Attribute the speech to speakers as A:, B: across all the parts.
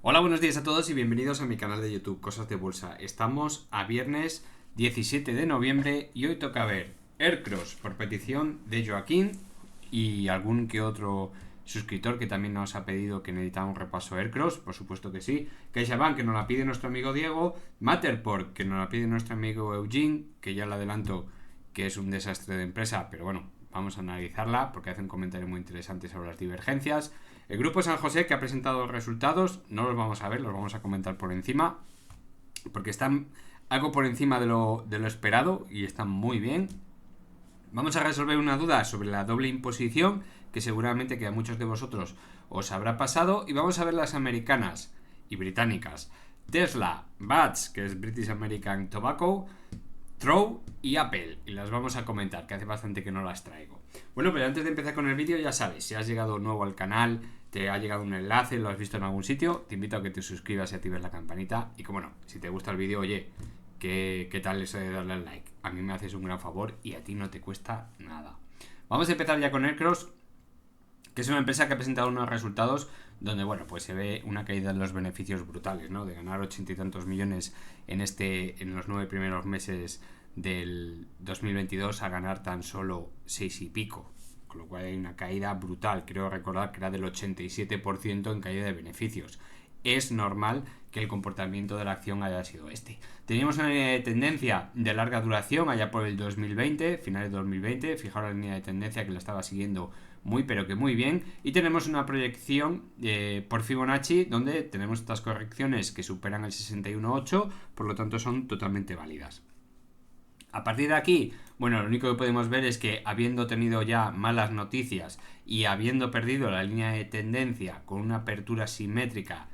A: Hola, buenos días a todos y bienvenidos a mi canal de YouTube, Cosas de Bolsa. Estamos a viernes 17 de noviembre y hoy toca ver Aircross por petición de Joaquín y algún que otro suscriptor que también nos ha pedido que necesitaba un repaso Aircross, por supuesto que sí. CaixaBank, que nos la pide nuestro amigo Diego. Matterport, que nos la pide nuestro amigo Eugene, que ya le adelanto que es un desastre de empresa, pero bueno, vamos a analizarla porque hace un comentario muy interesante sobre las divergencias. El grupo San José, que ha presentado resultados, no los vamos a ver, los vamos a comentar por encima, porque están algo por encima de lo esperado y están muy bien. Vamos a resolver una duda sobre la doble imposición, que seguramente que a muchos de vosotros os habrá pasado, y vamos a ver las americanas y británicas. Tesla, BATS, que es British American Tobacco, Trow y Apple, y las vamos a comentar, que hace bastante que no las traigo. Bueno, pero antes de empezar con el vídeo, ya sabes, si has llegado nuevo al canal, te ha llegado un enlace, lo has visto en algún sitio, te invito a que te suscribas y actives la campanita. Y como no, si te gusta el vídeo, oye, ¿qué tal eso de darle al like? A mí me haces un gran favor y a ti no te cuesta nada. Vamos a empezar ya con Aircross, que es una empresa que ha presentado unos resultados donde, bueno, pues se ve una caída en los beneficios brutales, ¿no? De ganar 80 y tantos millones en los 9 primeros meses del 2022 a ganar tan solo 6 y pico. Con lo cual hay una caída brutal. Creo recordar que era del 87% en caída de beneficios. Es normal que el comportamiento de la acción haya sido este. Teníamos una línea de tendencia de larga duración allá por el 2020, finales de 2020. Fijaros la línea de tendencia que la estaba siguiendo muy pero que muy bien, y tenemos una proyección por Fibonacci donde tenemos estas correcciones que superan el 61.8, por lo tanto son totalmente válidas. A partir de aquí, bueno, lo único que podemos ver es que habiendo tenido ya malas noticias y habiendo perdido la línea de tendencia con una apertura simétrica,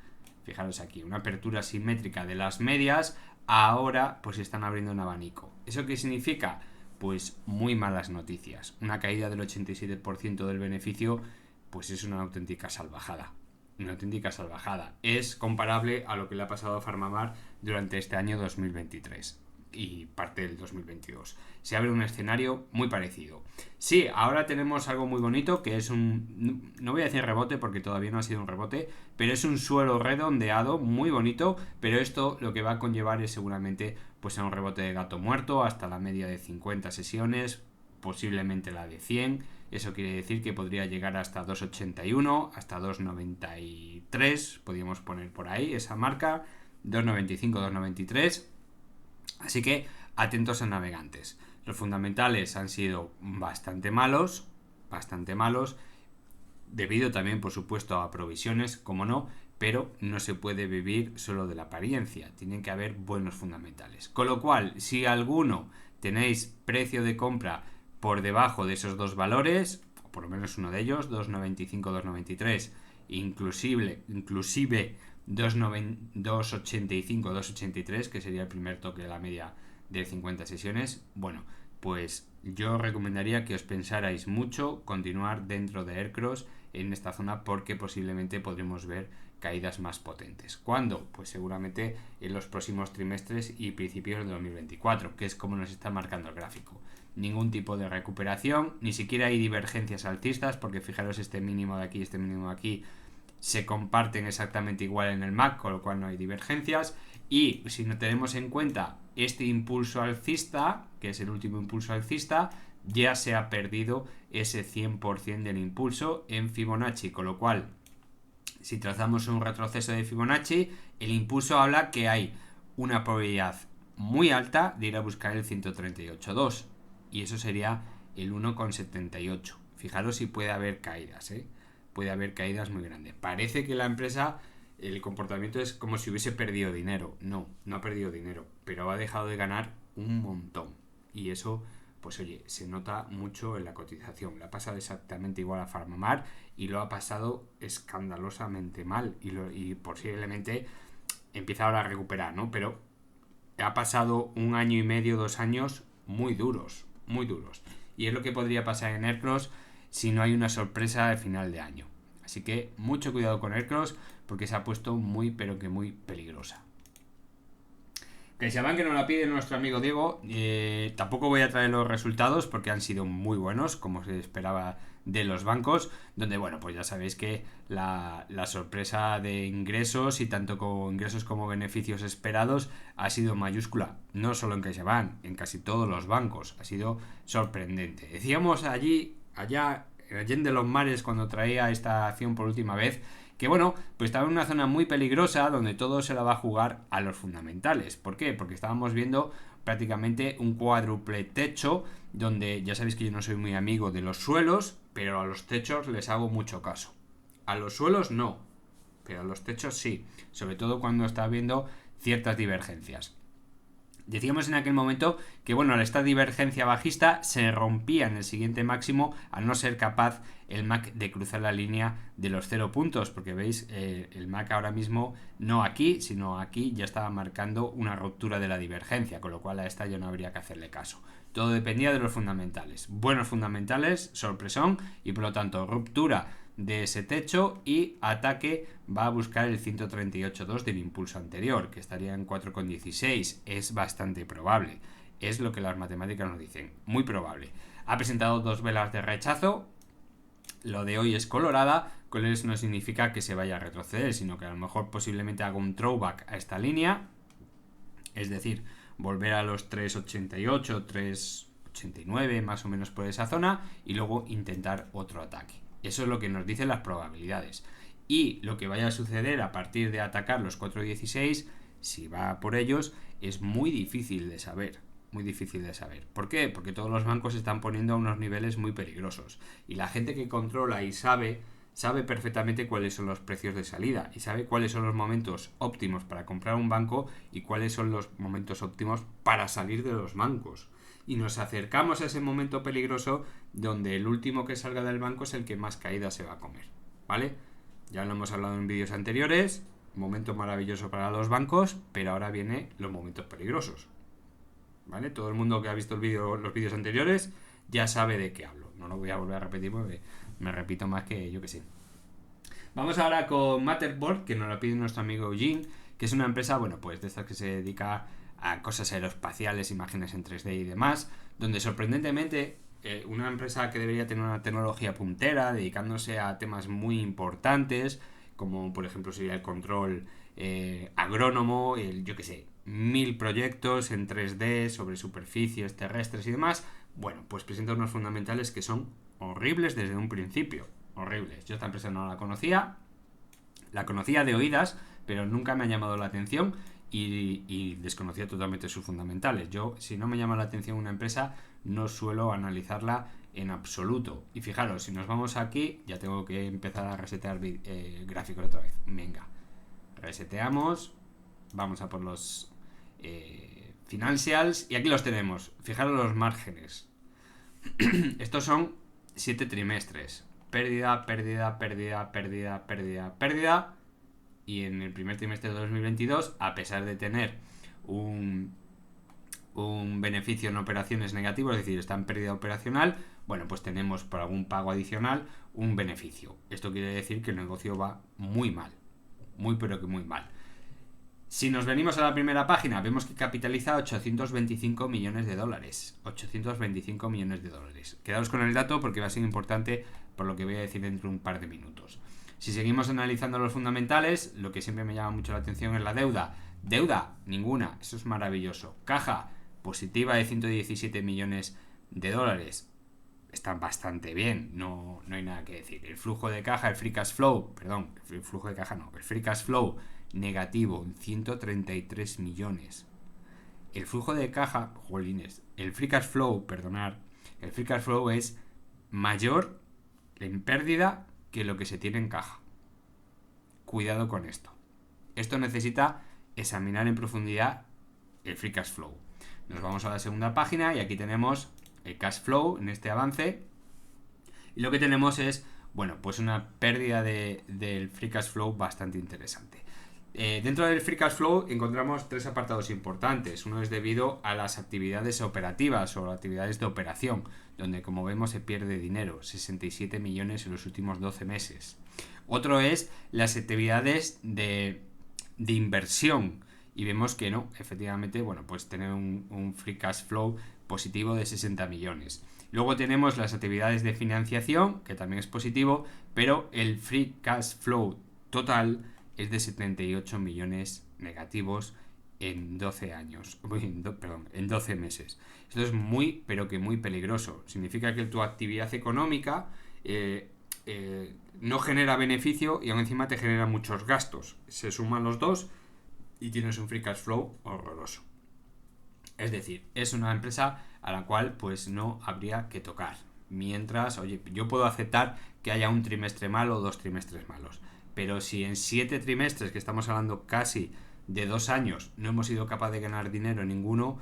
A: fijaros aquí, una apertura simétrica de las medias, ahora pues están abriendo un abanico. ¿Eso qué significa? Pues muy malas noticias. Una caída del 87% del beneficio, pues es una auténtica salvajada. Una auténtica salvajada. Es comparable a lo que le ha pasado a Farmamar durante este año 2023 y parte del 2022. Se abre un escenario muy parecido. Sí, ahora tenemos algo muy bonito que es no voy a decir rebote porque todavía no ha sido un rebote, pero es un suelo redondeado muy bonito, pero esto lo que va a conllevar es seguramente pues a un rebote de gato muerto hasta la media de 50 sesiones, posiblemente la de 100. Eso quiere decir que podría llegar hasta 2.81, hasta 2.93, podríamos poner por ahí esa marca, 2.95, 2.93. Así que atentos a navegantes. Los fundamentales han sido bastante malos, debido también, por supuesto, a provisiones, como no, pero no se puede vivir solo de la apariencia, tienen que haber buenos fundamentales. Con lo cual, si alguno tenéis precio de compra por debajo de esos dos valores, o por lo menos uno de ellos, 2.95, 2.93, inclusive 2.85, 2.83, que sería el primer toque de la media de 50 sesiones, bueno, pues yo recomendaría que os pensarais mucho continuar dentro de Aircross en esta zona porque posiblemente podremos ver caídas más potentes. ¿Cuándo? Pues seguramente en los próximos trimestres y principios de 2024, que es como nos está marcando el gráfico. Ningún tipo de recuperación, ni siquiera hay divergencias alcistas, porque fijaros este mínimo de aquí, este mínimo de aquí, se comparten exactamente igual en el MAC, con lo cual no hay divergencias. Y si no tenemos en cuenta este impulso alcista, que es el último impulso alcista, ya se ha perdido ese 100% del impulso en Fibonacci, con lo cual si trazamos un retroceso de Fibonacci, el impulso habla que hay una probabilidad muy alta de ir a buscar el 138.2 y eso sería el 1,78. Fijaros si puede haber caídas, puede haber caídas muy grandes. Parece que la empresa, el comportamiento es como si hubiese perdido dinero. No ha perdido dinero, pero ha dejado de ganar un montón. Y eso, pues oye, se nota mucho en la cotización. Le ha pasado exactamente igual a Farmamar y lo ha pasado escandalosamente mal. Y posiblemente empieza ahora a recuperar, ¿no? Pero ha pasado un año y medio, 2 años muy duros, muy duros. Y es lo que podría pasar en Aircross si no hay una sorpresa al final de año. Así que mucho cuidado con Aircross porque se ha puesto muy pero que muy peligrosa. CaixaBank, que nos la pide nuestro amigo Diego. Tampoco voy a traer los resultados porque han sido muy buenos, como se esperaba de los bancos, donde, bueno, pues ya sabéis que la sorpresa de ingresos, y tanto como ingresos como beneficios esperados, ha sido mayúscula. No solo en CaixaBank, en casi todos los bancos. Ha sido sorprendente. Decíamos allá, allende los mares, cuando traía esta acción por última vez, que bueno, pues estaba en una zona muy peligrosa donde todo se la va a jugar a los fundamentales. ¿Por qué? Porque estábamos viendo prácticamente un cuádruple techo, donde ya sabéis que yo no soy muy amigo de los suelos, pero a los techos les hago mucho caso. A los suelos no, pero a los techos sí, sobre todo cuando está habiendo ciertas divergencias. Decíamos en aquel momento que, bueno, esta divergencia bajista se rompía en el siguiente máximo al no ser capaz el MAC de cruzar la línea de los 0 puntos, porque veis, el MAC ahora mismo, no aquí, sino aquí, ya estaba marcando una ruptura de la divergencia, con lo cual a esta ya no habría que hacerle caso. Todo dependía de los fundamentales. Buenos fundamentales, sorpresón, y por lo tanto ruptura de ese techo y ataque va a buscar el 138.2 del impulso anterior, que estaría en 4,16. Es bastante probable. Es lo que las matemáticas nos dicen. Muy probable. Ha presentado 2 velas de rechazo. Lo de hoy es colorada, con eso no significa que se vaya a retroceder, sino que a lo mejor posiblemente haga un throwback a esta línea. Es decir, volver a los 3,88, 3,89 más o menos por esa zona y luego intentar otro ataque. Eso es lo que nos dicen las probabilidades. Y lo que vaya a suceder a partir de atacar los 4,16, si va por ellos, es muy difícil de saber. Muy difícil de saber. ¿Por qué? Porque todos los bancos se están poniendo a unos niveles muy peligrosos. Y la gente que controla y sabe perfectamente cuáles son los precios de salida y sabe cuáles son los momentos óptimos para comprar un banco y cuáles son los momentos óptimos para salir de los bancos. Y nos acercamos a ese momento peligroso donde el último que salga del banco es el que más caída se va a comer, ¿vale? Ya lo hemos hablado en vídeos anteriores, momento maravilloso para los bancos, pero ahora vienen los momentos peligrosos, ¿vale? Todo el mundo que ha visto los vídeos anteriores ya sabe de qué hablo. No lo voy a volver a repetir porque me repito más que yo que sé. Vamos ahora con Matterport, que nos lo pide nuestro amigo Eugene, que es una empresa, bueno, pues de estas que se dedica a cosas aeroespaciales, imágenes en 3D y demás, donde sorprendentemente una empresa que debería tener una tecnología puntera, dedicándose a temas muy importantes, como por ejemplo sería el control agrónomo, yo que sé, 1000 proyectos en 3D sobre superficies terrestres y demás, bueno, pues presenta unos fundamentales que son horribles desde un principio. Horribles. Yo esta empresa no la conocía de oídas, pero nunca me ha llamado la atención y desconocía totalmente sus fundamentales. Yo, si no me llama la atención una empresa, no suelo analizarla en absoluto. Y fijaros, si nos vamos aquí, ya tengo que empezar a resetear gráficos otra vez. Venga, reseteamos, vamos a por los financials y aquí los tenemos. Fijaros los márgenes. Estos son 7 trimestres. Pérdida, pérdida, pérdida, pérdida, pérdida, pérdida. Y en el primer trimestre de 2022, a pesar de tener un beneficio en operaciones negativo, es decir, está en pérdida operacional, bueno, pues tenemos por algún pago adicional un beneficio. Esto quiere decir que el negocio va muy mal. Muy pero que muy mal. Si nos venimos a la primera página, vemos que capitaliza 825 millones de dólares. 825 millones de dólares. Quedaos con el dato porque va a ser importante por lo que voy a decir dentro de un par de minutos. Si seguimos analizando los fundamentales, lo que siempre me llama mucho la atención es la deuda. Deuda, ninguna. Eso es maravilloso. Caja, positiva de 117 millones de dólares. Están bastante bien, no hay nada que decir. El flujo de caja, el free cash flow, perdón, el flujo de caja no, el free cash flow negativo en 133 millones. El flujo de caja, jolines, el free cash flow, perdonad, el free cash flow es mayor en pérdida que lo que se tiene en caja. Cuidado con esto. Esto necesita examinar en profundidad el free cash flow. Nos vamos a la segunda página y aquí tenemos el cash flow en este avance. Y lo que tenemos es, bueno, pues una pérdida del free cash flow bastante interesante. Dentro del free cash flow encontramos 3 apartados importantes. Uno es debido a las actividades operativas o actividades de operación, donde como vemos se pierde dinero, 67 millones en los últimos 12 meses. Otro es las actividades de inversión y vemos que no, efectivamente, bueno, pues tener un free cash flow positivo de 60 millones. Luego tenemos las actividades de financiación, que también es positivo, pero el free cash flow total es de 78 millones negativos en 12 años, en 12 meses. Esto es muy, pero que muy peligroso. Significa que tu actividad económica no genera beneficio y aún encima te genera muchos gastos. Se suman los dos y tienes un free cash flow horroroso. Es decir, es una empresa a la cual pues no habría que tocar. Mientras, oye, yo puedo aceptar que haya un trimestre malo o 2 trimestres malos. Pero si en 7 trimestres, que estamos hablando casi de 2 años, no hemos sido capaces de ganar dinero en ninguno,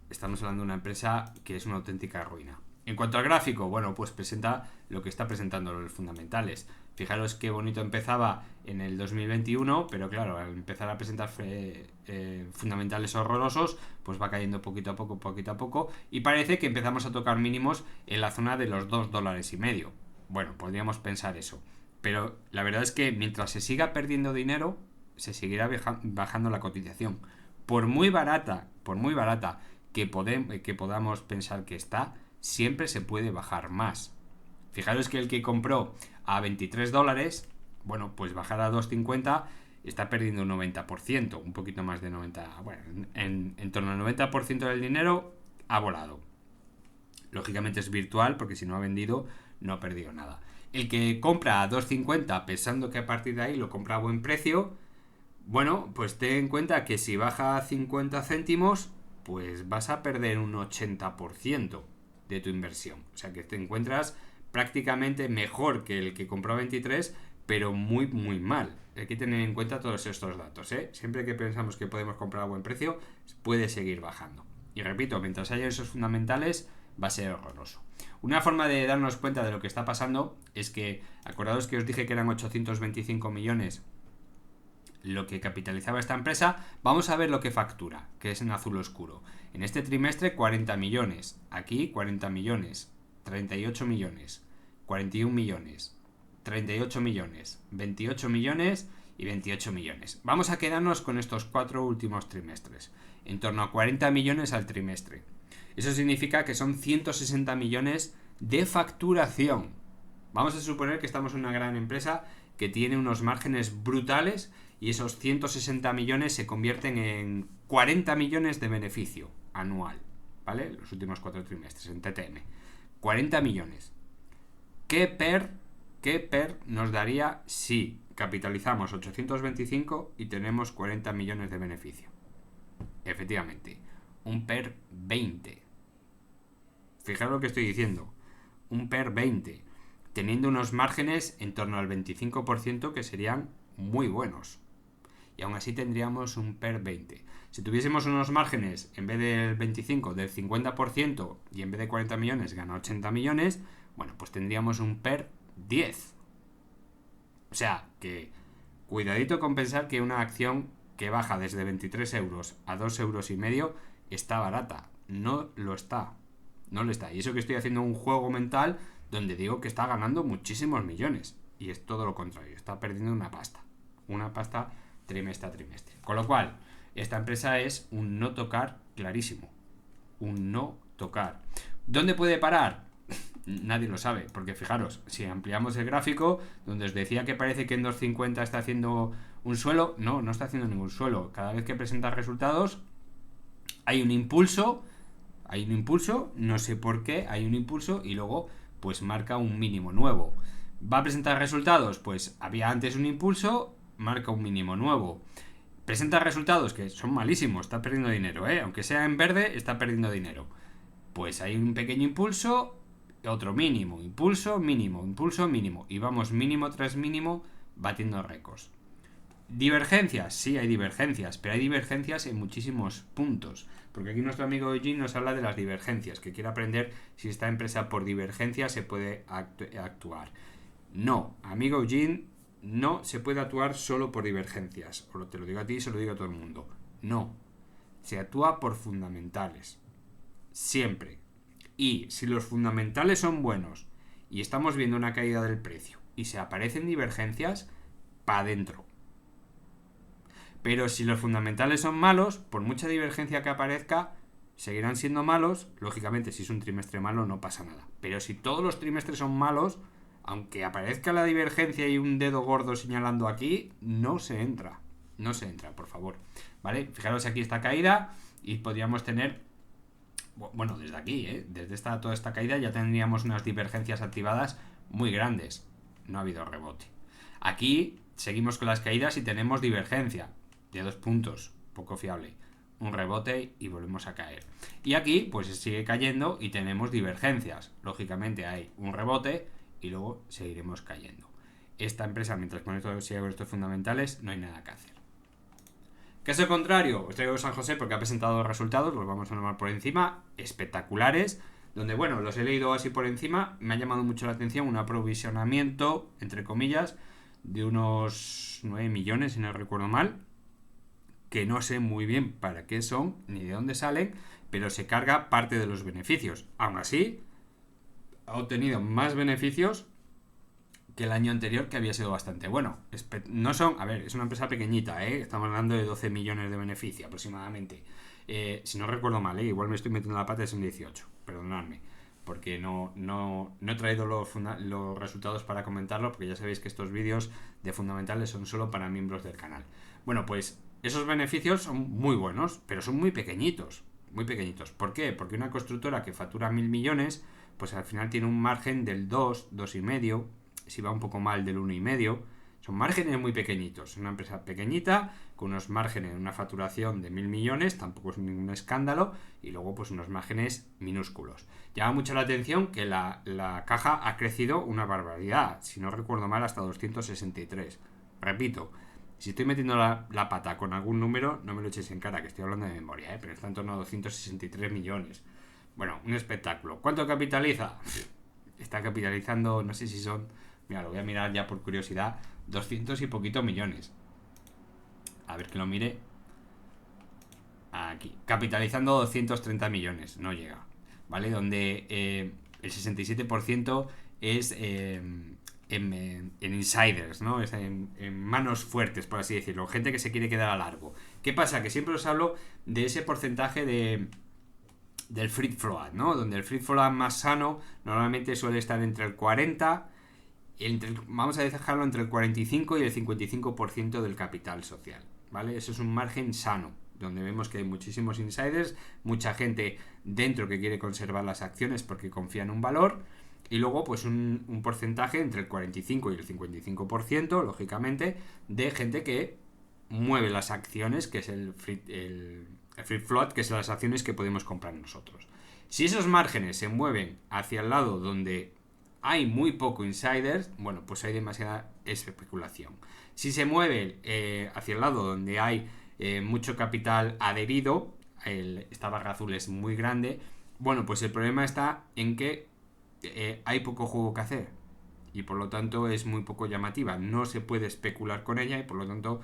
A: estamos hablando de una empresa que es una auténtica ruina. En cuanto al gráfico, bueno, pues presenta lo que está presentando los fundamentales. Fijaros qué bonito empezaba en el 2021, pero claro, al empezar a presentar fundamentales horrorosos, pues va cayendo poquito a poco, y parece que empezamos a tocar mínimos en la zona de los $2,50. Bueno, podríamos pensar eso. Pero la verdad es que mientras se siga perdiendo dinero, se seguirá bajando la cotización. Por muy barata que podamos pensar que está, siempre se puede bajar más. Fijaros que el que compró a $23, bueno, pues bajar a 2,50 está perdiendo un 90%, un poquito más de 90%, bueno, en torno al 90% del dinero ha volado. Lógicamente es virtual, porque si no ha vendido, no ha perdido nada. El que compra a 2,50 pensando que a partir de ahí lo compra a buen precio, bueno, pues ten en cuenta que si baja a 50 céntimos, pues vas a perder un 80% de tu inversión. O sea que te encuentras prácticamente mejor que el que compró a 23, pero muy, muy mal. Hay que tener en cuenta todos estos datos, ¿eh? Siempre que pensamos que podemos comprar a buen precio, puede seguir bajando. Y repito, mientras haya esos fundamentales, va a ser horroroso. Una forma de darnos cuenta de lo que está pasando es que, acordaos que os dije que eran 825 millones lo que capitalizaba esta empresa. Vamos a ver lo que factura, que es en azul oscuro. En este trimestre 40 millones, aquí 40 millones, 38 millones, 41 millones, 38 millones, 28 millones y 28 millones. Vamos a quedarnos con estos 4 últimos trimestres, en torno a 40 millones al trimestre. Eso significa que son 160 millones de facturación. Vamos a suponer que estamos en una gran empresa que tiene unos márgenes brutales y esos 160 millones se convierten en 40 millones de beneficio anual, ¿vale? Los últimos 4 trimestres en TTM. 40 millones. ¿Qué PER nos daría si capitalizamos 825 y tenemos 40 millones de beneficio? Efectivamente, un PER 20. Fijaros lo que estoy diciendo. Un PER 20. Teniendo unos márgenes en torno al 25% que serían muy buenos. Y aún así tendríamos un PER 20. Si tuviésemos unos márgenes en vez del 25, del 50% y en vez de 40 millones gana 80 millones, bueno, pues tendríamos un PER 10. O sea, que cuidadito con pensar que una acción que baja desde 23 euros a 2,5 euros está barata. No lo está. No lo está. Y eso que estoy haciendo un juego mental donde digo que está ganando muchísimos millones. Y es todo lo contrario. Está perdiendo una pasta. Una pasta trimestre a trimestre. Con lo cual, esta empresa es un no tocar clarísimo. Un no tocar. ¿Dónde puede parar? Nadie lo sabe, porque fijaros, si ampliamos el gráfico, donde os decía que parece que en 2,50 está haciendo un suelo, no está haciendo ningún suelo. Cada vez que presenta resultados, hay un impulso, no sé por qué, hay un impulso y luego pues marca un mínimo nuevo. ¿Va a presentar resultados? Pues había antes un impulso, marca un mínimo nuevo. Presenta resultados que son malísimos, está perdiendo dinero, aunque sea en verde, está perdiendo dinero. Pues hay un pequeño impulso, otro mínimo, impulso, mínimo, y vamos mínimo tras mínimo batiendo récords. ¿Divergencias? Sí, hay divergencias, pero hay divergencias en muchísimos puntos, porque aquí nuestro amigo Eugene nos habla de las divergencias, que quiere aprender si esta empresa por divergencia se puede actuar. No, amigo Eugene, no se puede actuar solo por divergencias, o te lo digo a ti y se lo digo a todo el mundo. No, se actúa por fundamentales, siempre. Y si los fundamentales son buenos y estamos viendo una caída del precio y se aparecen divergencias, para adentro. Pero si los fundamentales son malos, por mucha divergencia que aparezca, seguirán siendo malos. Lógicamente, si es un trimestre malo, no pasa nada. Pero si todos los trimestres son malos, aunque aparezca la divergencia y un dedo gordo señalando aquí, no se entra. No se entra, por favor. ¿Vale? Fijaros aquí esta caída y podríamos tener... Bueno, desde aquí, desde toda esta caída ya tendríamos unas divergencias activadas muy grandes. No ha habido rebote. Aquí seguimos con las caídas y tenemos divergencia de 2 puntos, poco fiable. Un rebote y volvemos a caer. Y aquí pues sigue cayendo y tenemos divergencias. Lógicamente hay un rebote y luego seguiremos cayendo. Esta empresa, mientras con esto sigue con estos fundamentales, no hay nada que hacer. Caso contrario, os traigo San José porque ha presentado resultados, los vamos a nombrar por encima, espectaculares, donde, bueno, los he leído así por encima, me ha llamado mucho la atención un aprovisionamiento, entre comillas, de unos 9 millones, si no recuerdo mal, que no sé muy bien para qué son, ni de dónde salen, pero se carga parte de los beneficios. Aún así, ha obtenido más beneficios que el año anterior, que había sido bastante bueno. No son, a ver, es una empresa pequeñita, estamos hablando de 12 millones de beneficio aproximadamente. Si no recuerdo mal, igual me estoy metiendo la pata, es un 18, perdonadme, porque no he traído los resultados para comentarlo, porque ya sabéis que estos vídeos de fundamentales son solo para miembros del canal. Bueno, pues esos beneficios son muy buenos, pero son muy pequeñitos. Muy pequeñitos. ¿Por qué? Porque una constructora que factura 1.000 millones, pues al final tiene un margen del 2, 2,5, si va un poco mal del 1,5. Son márgenes muy pequeñitos. Es una empresa pequeñita, con unos márgenes, una facturación de 1.000 millones, tampoco es ningún escándalo, y luego pues unos márgenes minúsculos. Llama mucho la atención que la caja ha crecido una barbaridad, si no recuerdo mal, hasta 263. Repito, si estoy metiendo la pata con algún número, no me lo echéis en cara, que estoy hablando de memoria, pero está en torno a 263 millones. Bueno, un espectáculo. ¿Cuánto capitaliza? Está capitalizando, no sé si son... Mira, lo voy a mirar ya por curiosidad. 200 y poquito millones. A ver que lo mire. Aquí. Capitalizando 230 millones. No llega. ¿Vale? Donde el 67% es en insiders, ¿no? Es en manos fuertes, por así decirlo. Gente que se quiere quedar a largo. ¿Qué pasa? Que siempre os hablo de ese porcentaje del free float, ¿no? Donde el free float más sano normalmente suele estar entre el 40, vamos a dejarlo entre el 45 y el 55% del capital social, ¿vale? Eso es un margen sano, donde vemos que hay muchísimos insiders, mucha gente dentro que quiere conservar las acciones porque confía en un valor, y luego pues un porcentaje entre el 45 y el 55%, lógicamente, de gente que mueve las acciones, que es el free float, que son las acciones que podemos comprar nosotros. Si esos márgenes se mueven hacia el lado donde hay muy poco insiders, bueno, pues hay demasiada especulación. Si se mueve hacia el lado donde hay mucho capital adherido, esta barra azul es muy grande, bueno, pues el problema está en que hay poco juego que hacer y por lo tanto es muy poco llamativa, no se puede especular con ella y por lo tanto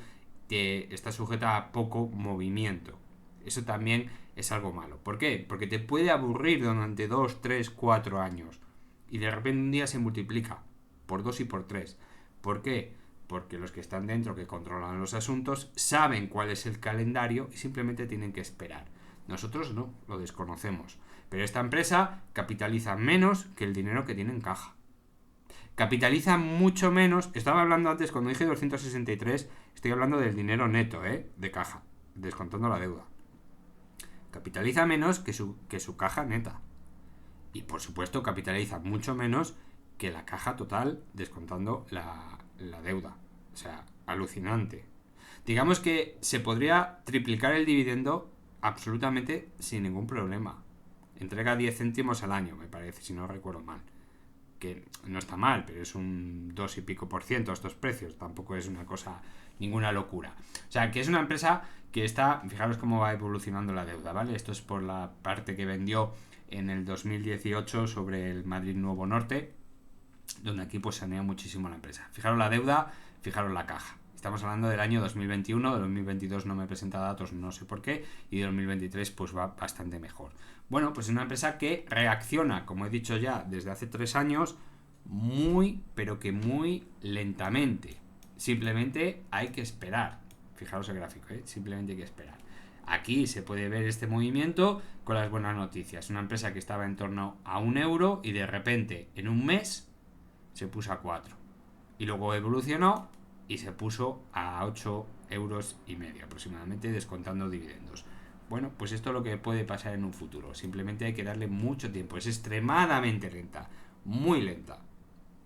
A: está sujeta a poco movimiento. Eso también es algo malo. ¿Por qué? Porque te puede aburrir durante 2, 3, 4 años y de repente un día se multiplica por 2 y por 3. ¿Por qué? Porque los que están dentro, que controlan los asuntos, saben cuál es el calendario y simplemente tienen que esperar. Nosotros no, lo desconocemos. Pero esta empresa capitaliza menos que el dinero que tiene en caja. Capitaliza mucho menos. Estaba hablando antes, cuando dije 263, estoy hablando del dinero neto, de caja, descontando la deuda. Capitaliza menos que su caja neta. Y por supuesto capitaliza mucho menos que la caja total descontando la deuda. O sea, alucinante. Digamos que se podría triplicar el dividendo absolutamente sin ningún problema. Entrega 10 céntimos al año, me parece, si no recuerdo mal. Que no está mal, pero es un 2 y pico % estos precios. Tampoco es una cosa, ninguna locura. O sea, que es una empresa que está, fijaros cómo va evolucionando la deuda, ¿vale? Esto es por la parte que vendió en el 2018 sobre el Madrid Nuevo Norte, donde aquí pues sanea muchísimo la empresa. Fijaros la deuda, fijaros la caja. Estamos hablando del año 2021, de 2022 no me presenta datos, no sé por qué, y de 2023 pues va bastante mejor. Bueno, pues es una empresa que reacciona, como he dicho ya, desde hace 3 años, muy, pero que muy lentamente. Simplemente hay que esperar. Fijaros el gráfico, simplemente hay que esperar. Aquí se puede ver este movimiento con las buenas noticias. Una empresa que estaba en torno a 1 € y de repente en un mes se puso a 4. Y luego evolucionó y se puso a 8,5 € aproximadamente, descontando dividendos. Bueno, pues esto es lo que puede pasar en un futuro. Simplemente hay que darle mucho tiempo. Es extremadamente lenta, muy lenta.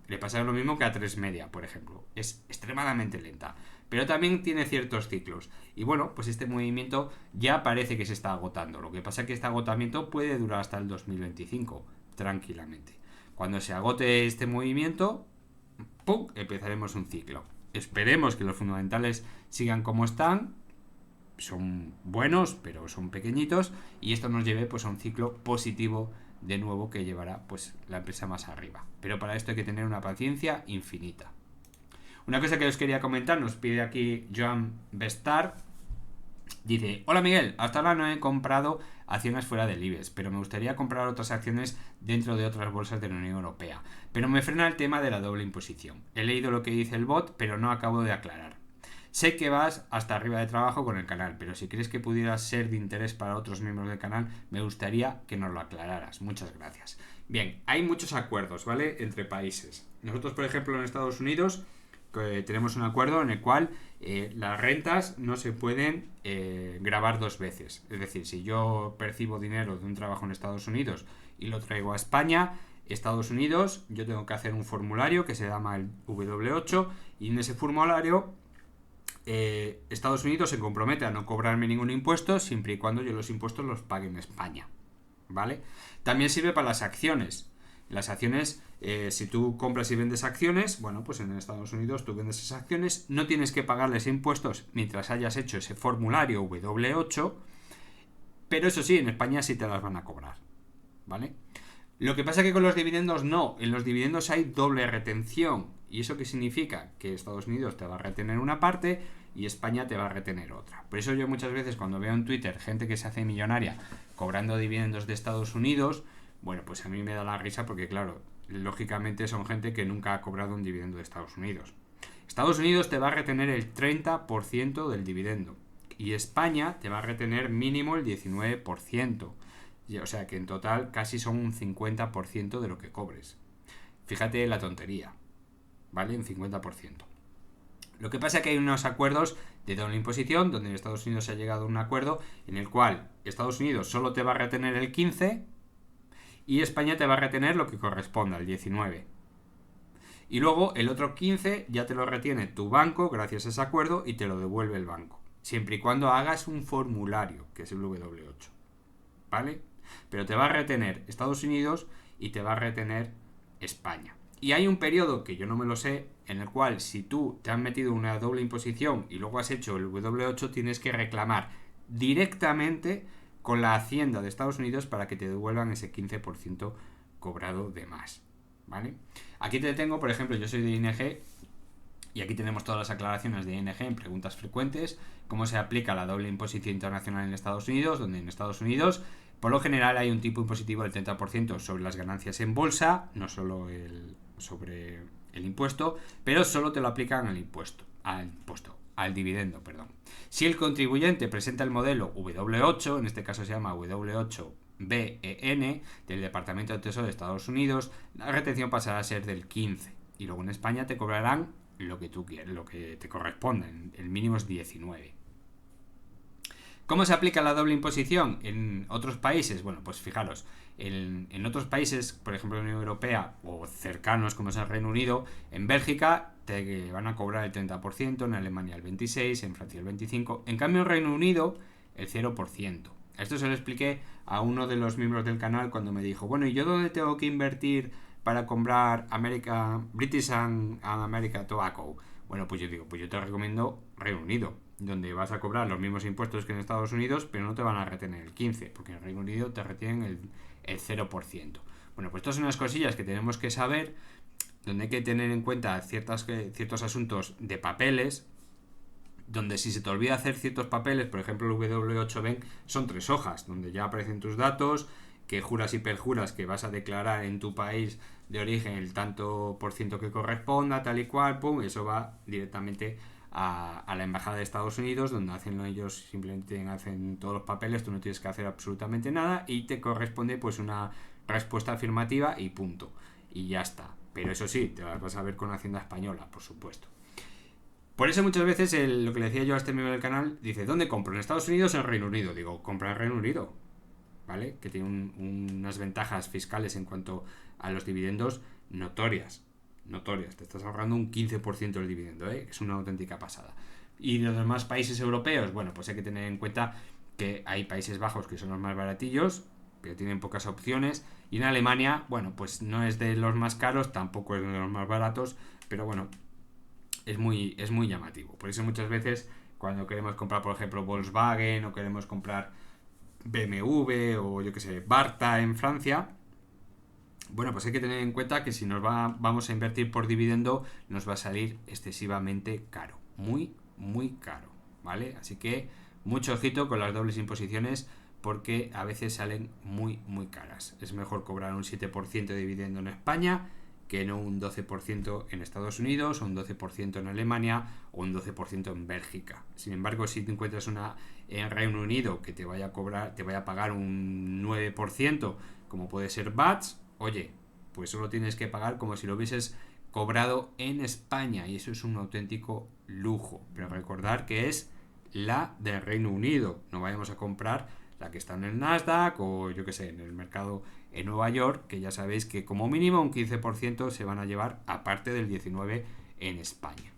A: Le pasa lo mismo que a 3 media, por ejemplo. Es extremadamente lenta. Pero también tiene ciertos ciclos. Y bueno, pues este movimiento ya parece que se está agotando. Lo que pasa es que este agotamiento puede durar hasta el 2025, tranquilamente. Cuando se agote este movimiento, ¡pum!, empezaremos un ciclo. Esperemos que los fundamentales sigan como están. Son buenos, pero son pequeñitos. Y esto nos lleve pues a un ciclo positivo de nuevo que llevará pues la empresa más arriba. Pero para esto hay que tener una paciencia infinita. Una cosa que os quería comentar, nos pide aquí Joan Bestar. Dice: hola Miguel, hasta ahora no he comprado acciones fuera del IBEX, pero me gustaría comprar otras acciones dentro de otras bolsas de la Unión Europea. Pero me frena el tema de la doble imposición. He leído lo que dice el bot, pero no acabo de aclarar. Sé que vas hasta arriba de trabajo con el canal, pero si crees que pudiera ser de interés para otros miembros del canal, me gustaría que nos lo aclararas. Muchas gracias. Bien, hay muchos acuerdos, ¿vale?, entre países. Nosotros, por ejemplo, en Estados Unidos tenemos un acuerdo en el cual las rentas no se pueden gravar 2 veces. Es decir, si yo percibo dinero de un trabajo en Estados Unidos y lo traigo a España, Estados Unidos, yo tengo que hacer un formulario que se llama el W8, y en ese formulario Estados Unidos se compromete a no cobrarme ningún impuesto siempre y cuando yo los impuestos los pague en España, ¿vale? También sirve para las acciones. Las acciones, si tú compras y vendes acciones, bueno, pues en Estados Unidos tú vendes esas acciones, no tienes que pagarles impuestos mientras hayas hecho ese formulario W8, pero eso sí, en España sí te las van a cobrar, ¿vale? Lo que pasa es que con los dividendos no. En los dividendos hay doble retención. ¿Y eso qué significa? Que Estados Unidos te va a retener una parte y España te va a retener otra. Por eso yo muchas veces cuando veo en Twitter gente que se hace millonaria cobrando dividendos de Estados Unidos, bueno, pues a mí me da la risa porque, claro, lógicamente son gente que nunca ha cobrado un dividendo de Estados Unidos. Estados Unidos te va a retener el 30% del dividendo y España te va a retener mínimo el 19%. O sea que en total casi son un 50% de lo que cobres. Fíjate la tontería, ¿vale? Un 50%. Lo que pasa es que hay unos acuerdos de doble imposición donde en Estados Unidos se ha llegado a un acuerdo en el cual Estados Unidos solo te va a retener el 15% y España te va a retener lo que corresponda, el 19%. Y luego el otro 15% ya te lo retiene tu banco gracias a ese acuerdo y te lo devuelve el banco. Siempre y cuando hagas un formulario, que es el W8. ¿Vale? Pero te va a retener Estados Unidos y te va a retener España. Y hay un periodo que yo no me lo sé, en el cual si tú te has metido una doble imposición y luego has hecho el W8, tienes que reclamar directamente con la Hacienda de Estados Unidos para que te devuelvan ese 15% cobrado de más, ¿vale? Aquí te tengo, por ejemplo, yo soy de ING y aquí tenemos todas las aclaraciones de ING en preguntas frecuentes, cómo se aplica la doble imposición internacional en Estados Unidos, donde en Estados Unidos por lo general hay un tipo impositivo del 30% sobre las ganancias en bolsa, no solo sobre el impuesto, pero solo te lo aplican al dividendo, perdón. Si el contribuyente presenta el modelo W8, en este caso se llama W8BEN, del Departamento de Tesoro de Estados Unidos, la retención pasará a ser del 15%. Y luego en España te cobrarán lo que tú quieres, lo que te corresponda. El mínimo es 19%. ¿Cómo se aplica la doble imposición en otros países? Bueno, pues fijaros, en otros países, por ejemplo en la Unión Europea o cercanos como es el Reino Unido, en Bélgica te van a cobrar el 30%, en Alemania el 26%, en Francia el 25%, en cambio en Reino Unido el 0%. Esto se lo expliqué a uno de los miembros del canal cuando me dijo, bueno, ¿y yo dónde tengo que invertir para comprar British and American Tobacco? Bueno, pues yo digo, pues yo te recomiendo Reino Unido, donde vas a cobrar los mismos impuestos que en Estados Unidos, pero no te van a retener el 15%, porque en Reino Unido te retienen el 0%. Bueno, pues estas son unas cosillas que tenemos que saber, donde hay que tener en cuenta ciertos asuntos de papeles, donde si se te olvida hacer ciertos papeles, por ejemplo el W8BEN son 3 hojas, donde ya aparecen tus datos, que juras y perjuras que vas a declarar en tu país de origen el tanto por ciento que corresponda, tal y cual, pum, eso va directamente a la embajada de Estados Unidos, donde hacen ellos, simplemente hacen todos los papeles, tú no tienes que hacer absolutamente nada y te corresponde pues una respuesta afirmativa y punto. Y ya está. Pero eso sí, te las vas a ver con Hacienda Española, por supuesto. Por eso muchas veces lo que le decía yo a este miembro del canal, dice, ¿dónde compro? ¿En Estados Unidos o en Reino Unido? Digo, compra en Reino Unido, ¿vale? Que tiene unas ventajas fiscales en cuanto a los dividendos notorias. Te estás ahorrando un 15% del dividendo, ¿eh? Es una auténtica pasada. Y de los demás países europeos, bueno, pues hay que tener en cuenta que hay Países Bajos que son los más baratillos, pero tienen pocas opciones. Y en Alemania, bueno, pues no es de los más caros, tampoco es de los más baratos, pero bueno, es muy llamativo. Por eso muchas veces cuando queremos comprar, por ejemplo, Volkswagen o queremos comprar BMW o yo que sé, Barta en Francia, bueno, pues hay que tener en cuenta que si vamos a invertir por dividendo nos va a salir excesivamente caro, muy caro, ¿vale? Así que mucho ojito con las dobles imposiciones porque a veces salen muy caras. Es mejor cobrar un 7% de dividendo en España que no un 12% en Estados Unidos, o un 12% en Alemania, o un 12% en Bélgica. Sin embargo, si te encuentras una en Reino Unido que te vaya a pagar un 9%, como puede ser BATS, oye, pues solo tienes que pagar como si lo hubieses cobrado en España, y eso es un auténtico lujo. Pero recordar que es la del Reino Unido, no vayamos a comprar la que está en el Nasdaq o yo que sé, en el mercado en Nueva York, que ya sabéis que como mínimo un 15% se van a llevar, aparte del 19% en España.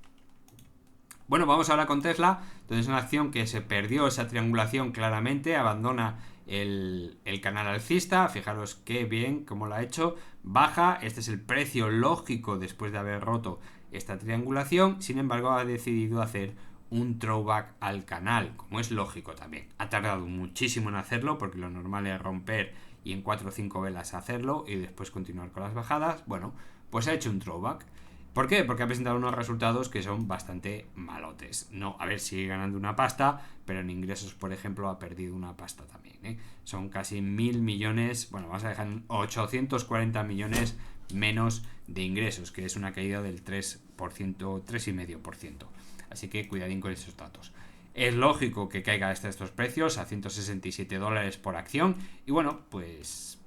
A: Bueno, vamos ahora con Tesla. Entonces es una acción que se perdió esa triangulación claramente, abandona el canal alcista. Fijaros qué bien, cómo lo ha hecho. Baja, este es el precio lógico después de haber roto esta triangulación. Sin embargo, ha decidido hacer un throwback al canal, como es lógico también. Ha tardado muchísimo en hacerlo, porque lo normal es romper y en 4 o 5 velas hacerlo y después continuar con las bajadas. Bueno, pues ha hecho un throwback. ¿Por qué? Porque ha presentado unos resultados que son bastante malotes. No, a ver, sigue ganando una pasta, pero en ingresos, por ejemplo, ha perdido una pasta también, ¿eh? Son casi 1.000 millones, bueno, vamos a dejar 840 millones menos de ingresos, que es una caída del 3%, 3,5%. Así que cuidadín con esos datos. Es lógico que caiga hasta estos precios, a $167 por acción. Y bueno, pues,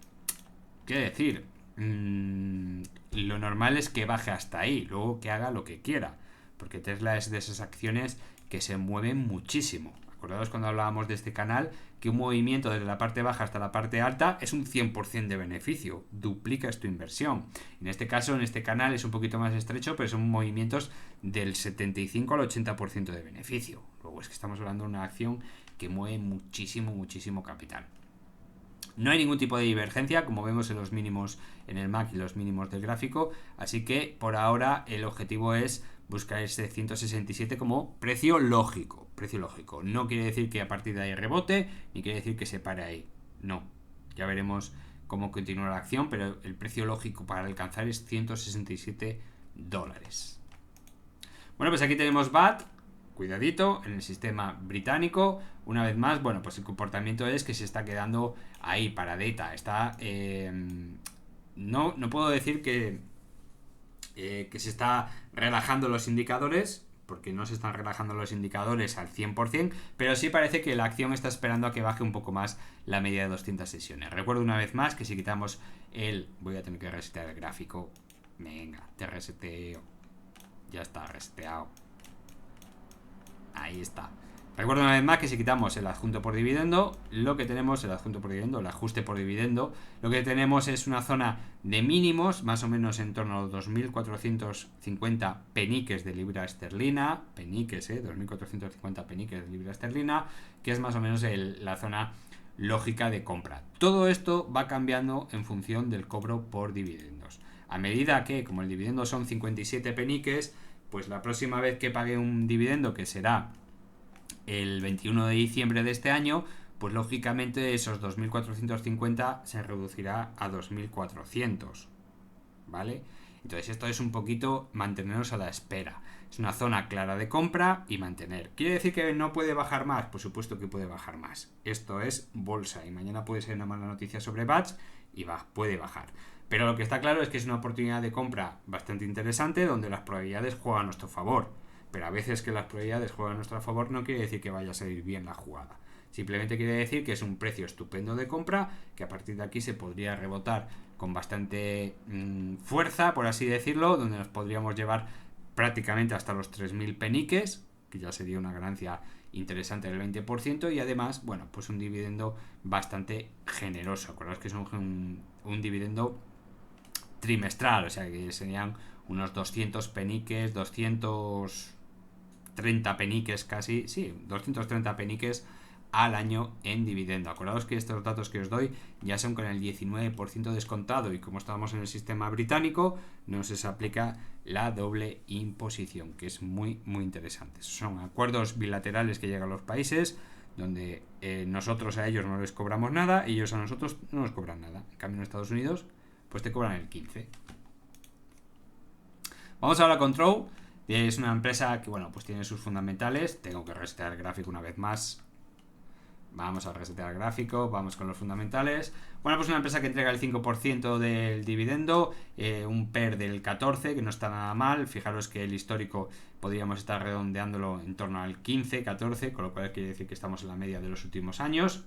A: ¿qué decir? Lo normal es que baje hasta ahí, luego que haga lo que quiera, porque Tesla es de esas acciones que se mueven muchísimo. Acordaos cuando hablábamos de este canal que un movimiento desde la parte baja hasta la parte alta es un 100% de beneficio, duplicas tu inversión. En este caso, en este canal es un poquito más estrecho, pero son movimientos del 75 al 80% de beneficio. Luego es que estamos hablando de una acción que mueve muchísimo capital. No hay ningún tipo de divergencia, como vemos en los mínimos en el MAC y los mínimos del gráfico, así que por ahora el objetivo es buscar ese 167 como precio lógico. No quiere decir que a partir de ahí rebote, ni quiere decir que se pare ahí. No, ya veremos cómo continúa la acción, pero el precio lógico para alcanzar es $167. Bueno, pues aquí tenemos BAT. Cuidadito, en el sistema británico, una vez más, bueno, pues el comportamiento es que se está quedando ahí paradita. Está, no puedo decir que se está relajando los indicadores, porque no se están relajando los indicadores al 100%, pero sí parece que la acción está esperando a que baje un poco más la media de 200 sesiones. Recuerdo una vez más que si quitamos voy a tener que resetear el gráfico. Venga, te reseteo. Ya está reseteado. Ahí está. Recuerdo una vez más que si quitamos el adjunto por dividendo, lo que tenemos, el ajuste por dividendo, lo que tenemos es una zona de mínimos, más o menos en torno a los 2.450 peniques de libra esterlina, 2.450 peniques de libra esterlina, que es más o menos la zona lógica de compra. Todo esto va cambiando en función del cobro por dividendos. A medida que, como el dividendo son 57 peniques, pues la próxima vez que pague un dividendo, que será el 21 de diciembre de este año, pues lógicamente esos 2.450 se reducirá a 2.400, ¿vale? Entonces esto es un poquito mantenernos a la espera. Es una zona clara de compra y mantener. ¿Quiere decir que no puede bajar más? Por supuesto que puede bajar más. Esto es bolsa y mañana puede ser una mala noticia sobre BATS y puede bajar. Pero lo que está claro es que es una oportunidad de compra bastante interesante donde las probabilidades juegan a nuestro favor. pero a veces que las probabilidades juegan a nuestro favor no quiere decir que vaya a salir bien la jugada. Simplemente quiere decir que es un precio estupendo de compra, que a partir de aquí se podría rebotar con bastante fuerza, por así decirlo, donde nos podríamos llevar prácticamente hasta los 3.000 peniques, que ya sería una ganancia interesante del 20%, y además, bueno, pues un dividendo bastante generoso. Acordaos que es un dividendo trimestral, o sea que serían unos 200 peniques, 230 peniques casi, sí, 230 peniques al año en dividendo. Acordaos que estos datos que os doy ya son con el 19% descontado, y como estamos en el sistema británico no se aplica la doble imposición, que es muy muy interesante. Son acuerdos bilaterales que llegan a los países donde nosotros a ellos no les cobramos nada y ellos a nosotros no nos cobran nada. En cambio en Estados Unidos pues te cobran el 15%. Vamos ahora con Trove. Es una empresa que, bueno, pues tiene sus fundamentales. Tengo que resetear el gráfico una vez más. Vamos a resetear el gráfico, vamos con los fundamentales. Bueno, pues una empresa que entrega el 5% del dividendo, un PER del 14, que no está nada mal. Fijaros que el histórico podríamos estar redondeándolo en torno al 15, 14, con lo cual quiere decir que estamos en la media de los últimos años.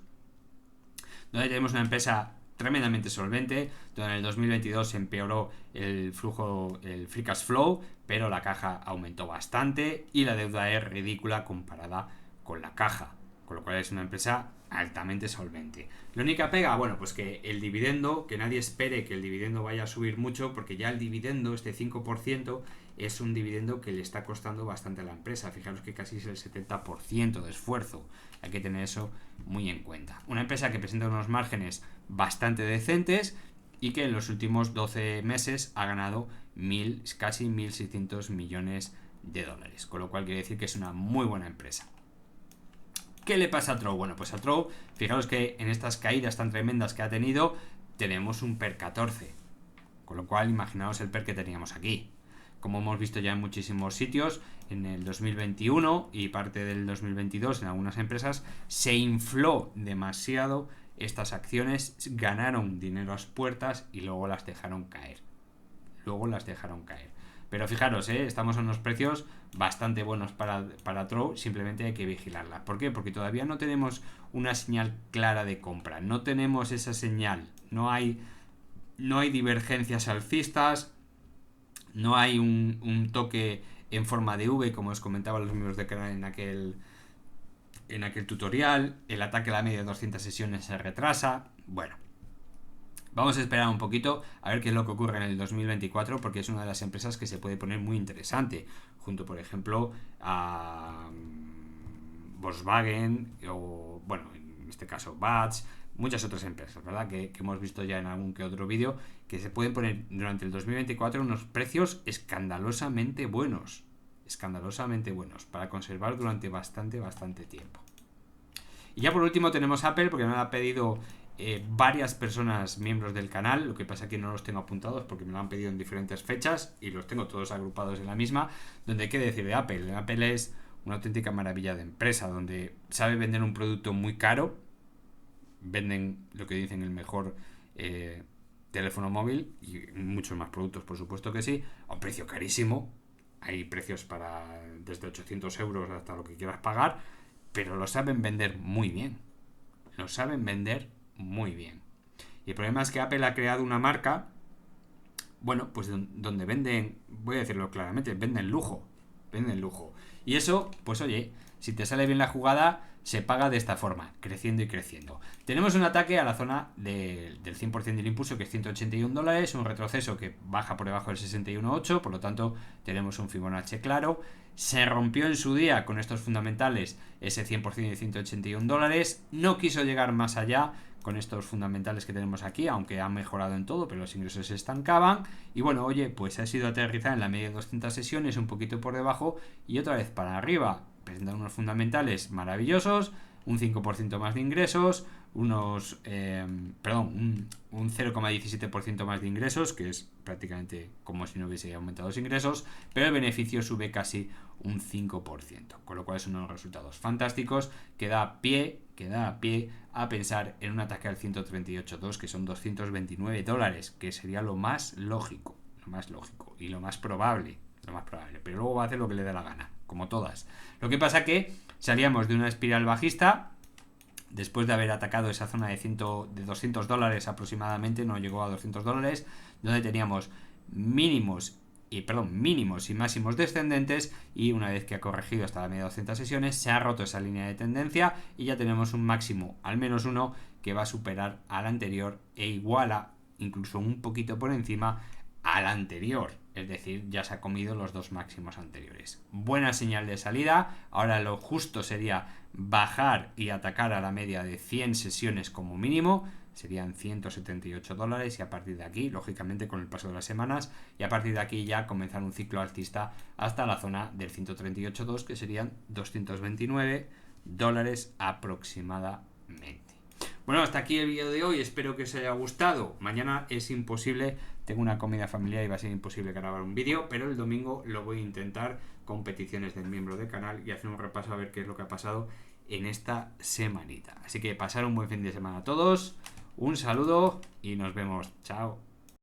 A: Donde tenemos una empresa tremendamente solvente, donde en el 2022 se empeoró el flujo, el free cash flow, pero la caja aumentó bastante y la deuda es ridícula comparada con la caja, con lo cual es una empresa altamente solvente. La única pega, bueno, pues que el dividendo, que nadie espere que el dividendo vaya a subir mucho, porque ya el dividendo, este 5%, es un dividendo que le está costando bastante a la empresa. Fijaros que casi es el 70% de esfuerzo. Hay que tener eso muy en cuenta. Una empresa que presenta unos márgenes bastante decentes y que en los últimos 12 meses ha ganado casi 1.600 millones de dólares. Con lo cual quiere decir que es una muy buena empresa. ¿Qué le pasa a Trove? Bueno, pues a Trove, fijaros que en estas caídas tan tremendas que ha tenido, tenemos un PER 14. Con lo cual, imaginaos el PER que teníamos aquí. Como hemos visto ya en muchísimos sitios, en el 2021 y parte del 2022 en algunas empresas, se infló demasiado estas acciones, ganaron dinero a las puertas y luego las dejaron caer. Pero fijaros, estamos en unos precios bastante buenos para Trove, simplemente hay que vigilarla. ¿Por qué? Porque todavía no tenemos una señal clara de compra, no tenemos esa señal, no hay divergencias alcistas, no hay un toque en forma de V, como os comentaba los miembros del canal en aquel tutorial. El ataque a la media de 200 sesiones se retrasa. Bueno, vamos a esperar un poquito a ver qué es lo que ocurre en el 2024, porque es una de las empresas que se puede poner muy interesante, junto por ejemplo a Volkswagen o, bueno, en este caso Batch, muchas otras empresas, ¿verdad? Que hemos visto ya en algún que otro vídeo, que se pueden poner durante el 2024 unos precios escandalosamente buenos, para conservar durante bastante tiempo. Y ya por último tenemos Apple, porque me lo han pedido varias personas miembros del canal. Lo que pasa es que no los tengo apuntados porque me lo han pedido en diferentes fechas y los tengo todos agrupados en la misma. Donde hay que decir de Apple. Apple es una auténtica maravilla de empresa, donde sabe vender un producto muy caro. Venden lo que dicen el mejor teléfono móvil y muchos más productos, por supuesto que sí, a un precio carísimo. Hay precios para desde 800 euros hasta lo que quieras pagar, pero lo saben vender muy bien. Y el problema es que Apple ha creado una marca, bueno, pues donde venden, voy a decirlo claramente, venden lujo. Y eso, pues oye, si te sale bien la jugada, se paga de esta forma, creciendo y creciendo. Tenemos un ataque a la zona del 100% del impulso, que es $181, un retroceso que baja por debajo del 61.8, por lo tanto tenemos un Fibonacci claro. Se rompió en su día con estos fundamentales ese 100% de $181, no quiso llegar más allá con estos fundamentales que tenemos aquí, aunque han mejorado en todo, pero los ingresos se estancaban. Y bueno, oye, pues ha sido aterrizar en la media de 200 sesiones, un poquito por debajo y otra vez para arriba. Presentan unos fundamentales maravillosos, un 5% más de ingresos, un 0,17% más de ingresos, que es prácticamente como si no hubiese aumentado los ingresos, pero el beneficio sube casi un 5%, con lo cual son unos resultados fantásticos que da pie a pensar en un ataque al 138.2, que son $229, que sería lo más lógico y lo más probable, pero luego va a hacer lo que le dé la gana. como todas. Lo que pasa que salíamos de una espiral bajista, después de haber atacado esa zona de $200 aproximadamente, no llegó a $200, donde teníamos mínimos y máximos descendentes, y una vez que ha corregido hasta la media de 200 sesiones se ha roto esa línea de tendencia y ya tenemos un máximo, al menos uno, que va a superar al anterior e iguala, incluso un poquito por encima, al anterior. Es decir, ya se ha comido los dos máximos anteriores. Buena señal de salida. Ahora lo justo sería bajar y atacar a la media de 100 sesiones como mínimo. Serían $178, y a partir de aquí, lógicamente con el paso de las semanas, y a partir de aquí ya comenzar un ciclo alcista hasta la zona del 138.2, que serían $229 aproximadamente. Bueno, hasta aquí el vídeo de hoy, espero que os haya gustado. Mañana es imposible, tengo una comida familiar y va a ser imposible grabar un vídeo, pero el domingo lo voy a intentar con peticiones del miembro del canal y hacer un repaso a ver qué es lo que ha pasado en esta semanita. Así que pasar un buen fin de semana a todos, un saludo y nos vemos. Chao.